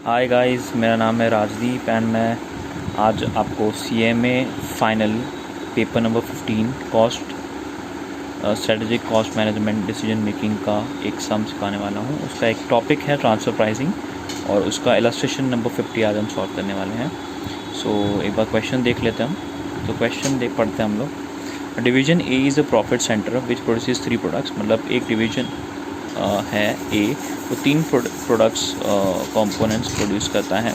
Hi guys, मेरा नाम है राजदीप एंड मैं आज आपको CMA final paper number 15 cost strategic cost management decision making का एक सम सिखाने वाला हूँ। उसका एक टॉपिक है ट्रांसफ़र प्राइसिंग और उसका इलस्ट्रेशन नंबर 50 आज हम सॉल्व करने वाले हैं। एक बार क्वेश्चन देख लेते हैं हम। तो क्वेश्चन पढ़ते हैं हम लोग। Division A is a profit centre which produces 3 products. मतलब एक डिवीजन है ए, वो 3 प्रोडक्ट्स कंपोनेंट्स प्रोड्यूस करता है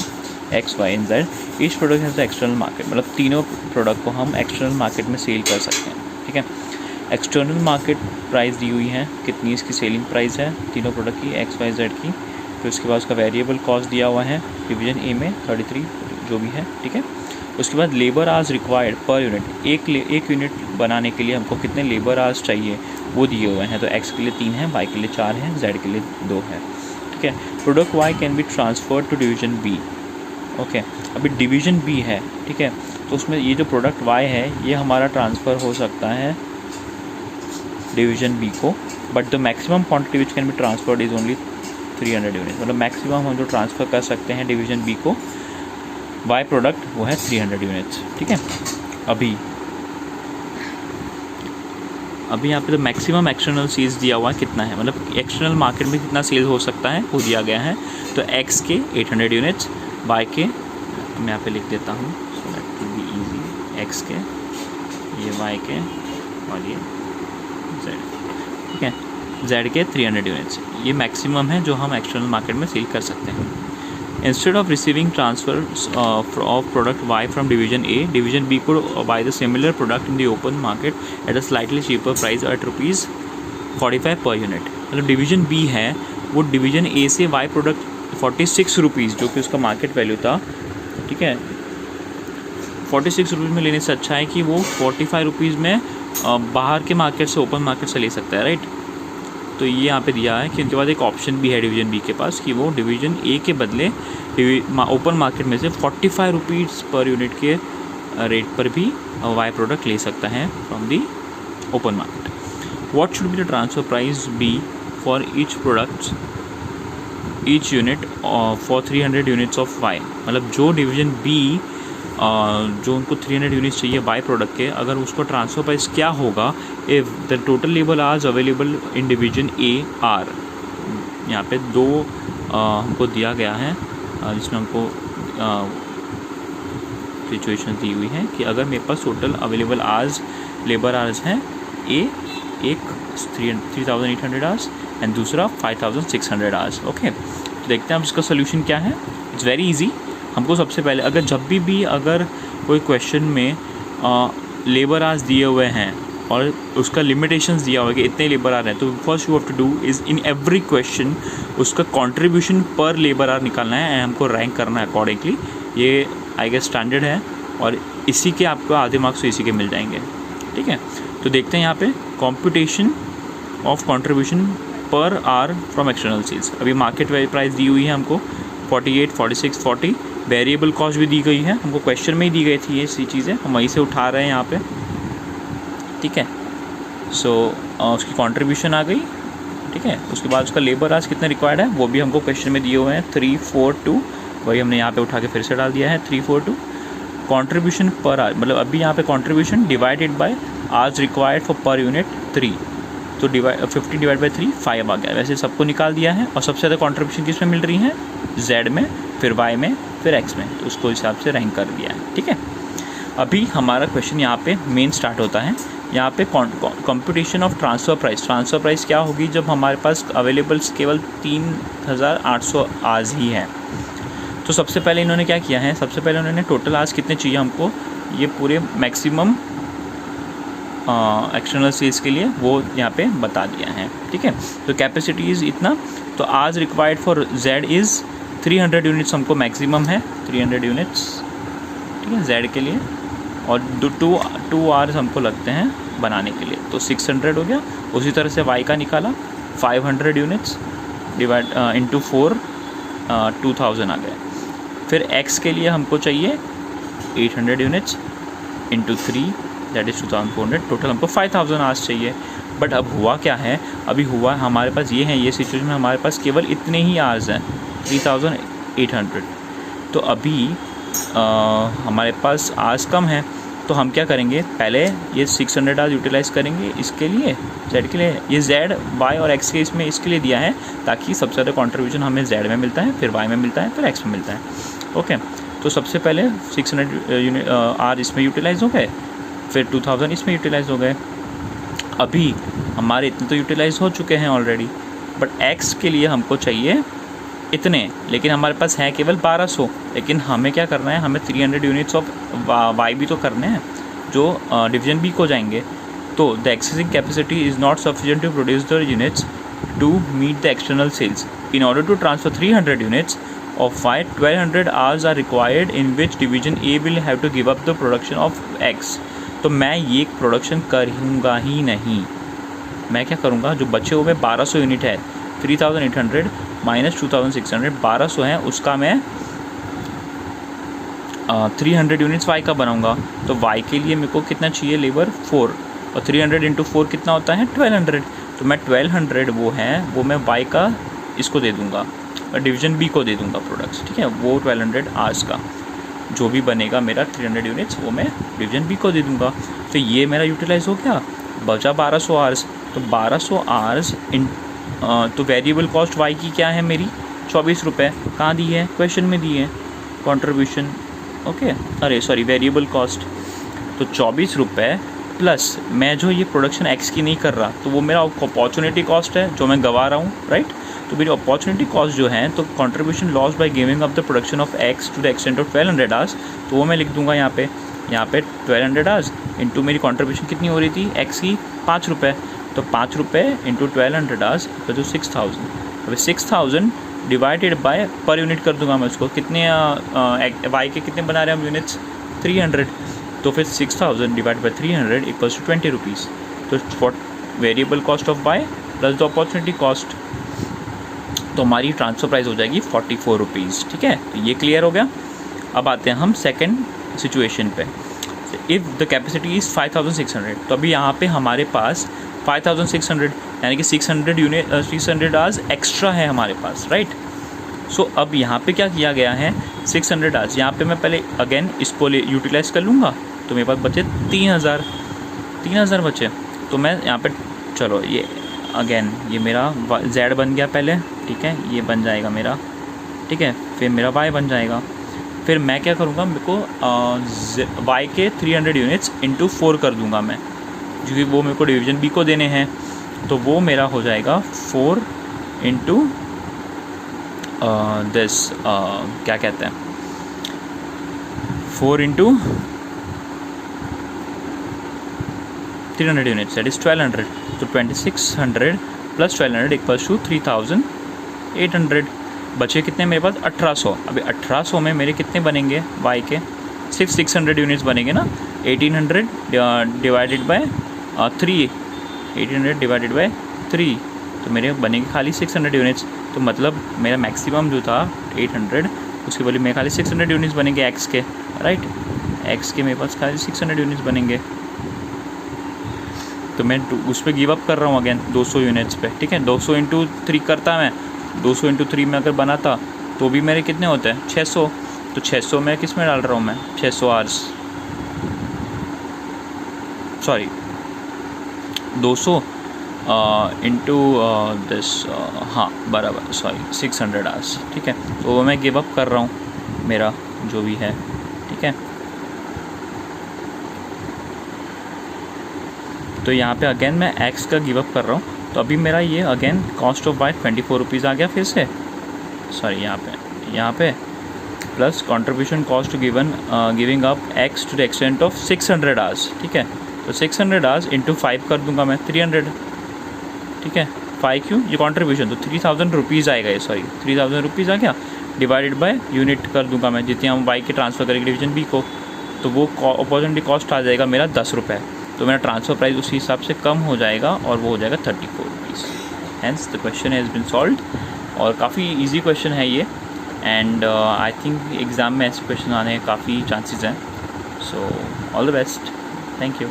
X Y and Z. Each product has the external market. मतलब तीनों प्रोडक्ट को हम एक्सटर्नल मार्केट में सेल कर सकते हैं। ठीक है, एक्सटर्नल मार्केट प्राइस दी हुई है, कितनी इसकी सेलिंग प्राइस है तीनों प्रोडक्ट की, एक्स वाई जेड की। फिर उसके बाद उसका वेरिएबल कॉस्ट दिया हुआ है डिवीजन ए में 33 जो भी है। ठीक है, उसके बाद labour hours required per unit, एक यूनिट बनाने के लिए हमको कितने लेबर आवर्स चाहिए वो दिए हुए हैं। तो एक्स के लिए 3 है, वाई के लिए 4 है, जेड के लिए 2 है। ठीक है, product Y can be transferred to division B. Okay, अभी डिवीजन बी है। ठीक है, तो उसमें ये जो प्रोडक्ट वाई है ये हमारा ट्रांसफ़र हो सकता है डिवीजन बी को, but the maximum quantity which can be transferred is only 300 unit. मतलब मैक्सिमम हम जो ट्रांसफ़र कर सकते हैं डिवीजन बी को वाई प्रोडक्ट वो है 300 यूनिट्स। ठीक है, अभी यहाँ पे तो मैक्सिमम एक्सटर्नल सेल्स दिया हुआ है कितना है, मतलब एक्सटर्नल मार्केट में कितना सेल हो सकता है वो दिया गया है। तो एक्स के 800 यूनिट्स, वाई के मैं यहाँ पे लिख देता हूँ so that will be easy. X के, ये वाई के और ये जेड। ठीक है, जेड के 300 यूनिट्स, ये मैक्सिमम है जो हम एक्सटर्नल मार्केट में सेल कर सकते हैं। Instead of receiving transfers of product Y from division A, division B could buy the similar product in the open market at a slightly cheaper price at ₹45 per unit। मतलब division B है वो division A से Y product 46 rupees जो कि उसका market value था। ठीक है, 46 रुपीज़ में लेने से अच्छा है कि वो 45 रुपीज़ में बाहर के मार्केट से, ओपन मार्केट से ले सकता है, राइट। तो ये यहाँ पे दिया है कि उनके बाद एक ऑप्शन भी है डिवीजन बी के पास कि वो डिवीजन ए के बदले ओपन मार्केट में से 45 रुपीज़ पर यूनिट के रेट पर भी वाई प्रोडक्ट ले सकता है from the open market. What should be the transfer price be for each product each unit for 300 units of Y. मतलब जो डिवीजन बी जो उनको 300 यूनिट्स चाहिए बाई प्रोडक्ट के, अगर उसको ट्रांसफ़र प्राइस क्या होगा if the total labour hours available in division A R. यहाँ पे 2 हमको दिया गया है जिसमें हमको सिचुएशन दी हुई है कि अगर मेरे पास total available hours labour hours हैं एक 3800 आवर्स एंड दूसरा 5600 आवर्स। ओके, तो देखते हैं अब इसका सोल्यूशन क्या है। It's very easy. हमको सबसे पहले अगर कोई क्वेश्चन में लेबर आवर्स दिए हुए हैं और उसका लिमिटेशंस दिया हुआ है कि इतने लेबर आवर हैं, तो first you have to do is in every question उसका कंट्रीब्यूशन पर लेबर आवर निकालना है एंड हमको रैंक करना है अकॉर्डिंगली। ये आई गेस स्टैंडर्ड है और इसी के आपको आधे मार्क्स तो इसी के मिल जाएंगे। ठीक है, तो देखते हैं यहाँ पे कॉम्पिटिशन ऑफ कंट्रीब्यूशन पर आवर फ्रॉम एक्सटर्नल सेल्स। अभी मार्केट प्राइस दी हुई है हमको 48, 46, 40। वेरिएबल कॉस्ट भी दी गई है हमको, क्वेश्चन में ही दी गई थी ये सी चीज़ें, हम वहीं से उठा रहे हैं यहाँ पे। ठीक है, उसकी कंट्रीब्यूशन आ गई। ठीक है, उसके बाद उसका लेबर आवर्स कितना रिक्वायर्ड है वो भी हमको क्वेश्चन में दिए हुए हैं 342, वही हमने यहाँ पे उठा के फिर से डाल दिया है 342। कंट्रीब्यूशन पर आवर, मतलब अभी यहाँ पे contribution divided by hours required for per unit 3, तो 50 डिवाइड बाई 3 5 आ गया। वैसे सबको निकाल दिया है और सबसे ज़्यादा कंट्रीब्यूशन किस में मिल रही है, जेड में, फिर वाई में, फिर एक्स में, तो उसको हिसाब से रैंक कर दिया है। ठीक है, अभी हमारा क्वेश्चन यहाँ पे मेन स्टार्ट होता है। यहाँ पे कंप्यूटेशन ऑफ ट्रांसफ़र प्राइस क्या होगी जब हमारे पास अवेलेबल्स केवल 3800 आवर्स ही हैं। तो सबसे पहले इन्होंने क्या किया है, सबसे पहले उन्होंने टोटल आवर्स कितने चाहिए हमको, ये पूरे मैक्सिमम एक्सटर्नल सेल्स के लिए वो यहाँ पे बता दिया है। ठीक है, तो कैपेसिटी इज़ इतना, तो hours required for Z is 300 units हमको मैक्सिमम है, 300 यूनिट्स। ठीक है, जेड के लिए, और 2 आवर्स हमको लगते हैं बनाने के लिए, तो 600 हो गया। उसी तरह से वाई का निकाला 500 यूनिट्स डिवाइड इंटू 4 2000 आ गए। फिर एक्स के लिए हमको चाहिए 800 units into 3 that is 2400, total हमको 5000 आवर्स चाहिए। बट अब हुआ क्या है, अभी हुआ हमारे पास ये है, ये सिचुएशन में हमारे पास केवल इतने ही आवर्स हैं, 3000 800। तो अभी हमारे पास आवर्स कम है, तो हम क्या करेंगे, पहले ये 600 आवर्स यूटिलाइज़ करेंगे इसके लिए, जेड के लिए। ये जेड वाई और एक्स के इसमें इसके लिए दिया है ताकि सबसे ज़्यादा कंट्रीब्यूशन हमें जेड में मिलता है, फिर वाई में मिलता है, फिर एक्स में मिलता है। ओके, तो सबसे पहले 600 आर इसमें यूटिलाइज़ हो गए, फिर 2000 इसमें यूटिलाइज़ हो गए। अभी हमारे इतने तो यूटिलाइज़ हो चुके हैं ऑलरेडी, बट एक्स के लिए हमको चाहिए इतने, लेकिन हमारे पास है केवल 1200। लेकिन हमें क्या करना है, हमें 300 यूनिट्स ऑफ वाई भी तो करने हैं जो डिवीजन बी को जाएंगे। तो the existing capacity is not sufficient to produce the units to meet the external sales. In order to transfer 300 units of Y, 1200 hours are required in which division A will have to give up the production of X. तो मैं ये production करूँगा ही नहीं। मैं क्या करूँगा, जो बचे हुए 1200 यूनिट है, 3800 माइनस 2600, 1200 है, उसका मैं 300 यूनिट्स वाई का बनाऊंगा। तो वाई के लिए मेरे को कितना चाहिए, लेबर 4, और 300 इंटू 4 कितना होता है 1200। तो मैं 1200 वो मैं वाई का इसको दे दूंगा और डिवीजन बी को दे दूंगा प्रोडक्ट्स, ठीक है। वो 1200 आवर्स का जो भी बनेगा मेरा 300 यूनिट्स, वो मैं डिवीजन बी को दे दूंगा। तो ये मेरा यूटिलाइज़ हो गया, बचा 1200 आवर्स। तो 1200 आवर्स इन तो वेरिएबल कॉस्ट वाई की क्या है मेरी 24 रुपये। कहाँ दी है, क्वेश्चन में दी है, कंट्रीब्यूशन। ओके, अरे सॉरी, वेरिएबल कॉस्ट। तो 24 रुपये प्लस मैं जो ये प्रोडक्शन एक्स की नहीं कर रहा, तो वो मेरा अपॉर्चुनिटी कॉस्ट है जो मैं गवा रहा हूँ, राइट। तो मेरी अपॉर्चुनिटी कॉस्ट जो है, तो contribution loss by giving up the production of X to the extent of 1200 hours, तो वो मैं लिख दूंगा यहाँ पे 1200 आवर्स इंटू मेरी कंट्रीब्यूशन कितनी हो रही थी एक्स की 5 रुपये। तो 5 रुपये इंटू 1200 आवर्स तो 6000। अभी 6000 डिवाइडेड बाय पर यूनिट कर दूंगा मैं उसको, कितने वाई के कितने बना रहे हैं हम यूनिट्स 300। तो फिर 6000 divide by 300 equals to 20 rupees. तो variable cost of Y plus the opportunity cost, तो हमारी ट्रांसफर प्राइस हो जाएगी 44 रुपीज़, ठीक है। तो ये क्लियर हो गया। अब आते हैं हम सेकेंड सिचुएशन पे। इफ़ द कैपेसिटी इज़ 5600, तो अभी यहाँ पे हमारे पास 5600 यानी कि 600 आवर्स एक्स्ट्रा है हमारे पास, राइट। सो अब यहाँ पे क्या किया गया है, 600 आवर्स यहाँ पे मैं पहले अगेन इसको यूटिलाइज़ कर लूँगा, तो मेरे पास बचे 3000 बचे। तो मैं यहाँ पे चलो ये अगेन ये मेरा जेड बन गया पहले, ठीक है, ये बन जाएगा मेरा, ठीक है, फिर मेरा वाई बन जाएगा। फिर मैं क्या करूँगा, मेरे को वाई के 300 यूनिट्स इंटू 4 कर दूँगा मैं, क्योंकि वो मेरे को डिवीजन बी को देने हैं। तो वो मेरा हो जाएगा 4 इंटू दिस क्या कहते हैं 4 इंटू 300 यूनिट्स, दैट इज़ 1200। तो 2600 प्लस 1200 इक्वल्स टू 3800। बचे कितने मेरे पास 1800। अभी 1800 में मेरे कितने बनेंगे वाई के, सिर्फ 600 यूनिट्स बनेंगे ना। 1800 डिवाइडेड बाय 3, 1800 डिवाइडेड बाय 3, तो मेरे बनेंगे खाली 600 यूनिट्स। तो मतलब मेरा मैक्सिमम जो था 800, उसके बदले मेरे खाली 600 यूनिट्स बनेंगे एक्स के, राइट। एक्स के मेरे पास खाली 600 यूनिट्स बनेंगे। तो मैं उस पर गिव अप कर रहा हूँ अगेन 200 यूनिट्स पे, ठीक है। 200 इंटू 3 करता मैं, 200 इंटू 3 में अगर बनाता तो भी मेरे कितने होते हैं 600। तो 600 में किस में डाल रहा हूँ मैं 600 आवर्स, सॉरी 200 इंटू दिस, हाँ बराबर, सॉरी 600 आवर्स, ठीक है। तो वो मैं गिव अप कर रहा हूँ मेरा जो भी है, ठीक है। तो यहाँ पे अगेन मैं एक्स का गिव अप कर रहा हूँ। तो अभी मेरा ये again cost of Y 24 rupees आ गया फिर से, सॉरी यहाँ पे plus contribution cost giving up X to the extent of 600 hours, ठीक है। तो 600 आवर्स इंटू 5 कर दूंगा मैं 300, ठीक है। 5 क्यों, ये कंट्रीब्यूशन, तो 3000 रुपीज़ आएगा ये, सॉरी 3000 रुपीज़ आ गया। डिवाइडेड बाय यूनिट कर दूंगा मैं, जितने हम वाई के ट्रांसफ़र करेंगे डिवीजन बी को, तो वो अपॉर्चुनिटी कॉस्ट आ जाएगा मेरा 10 रुपये। तो मेरा ट्रांसफ़र प्राइस उसी हिसाब से कम हो जाएगा और वो हो जाएगा 34 rupees. Hence the question has been solved. और काफ़ी इजी क्वेश्चन है ये, एंड आई थिंक एग्ज़ाम में ऐसे क्वेश्चन आने के काफ़ी चांसेस हैं। So all the best, thank you.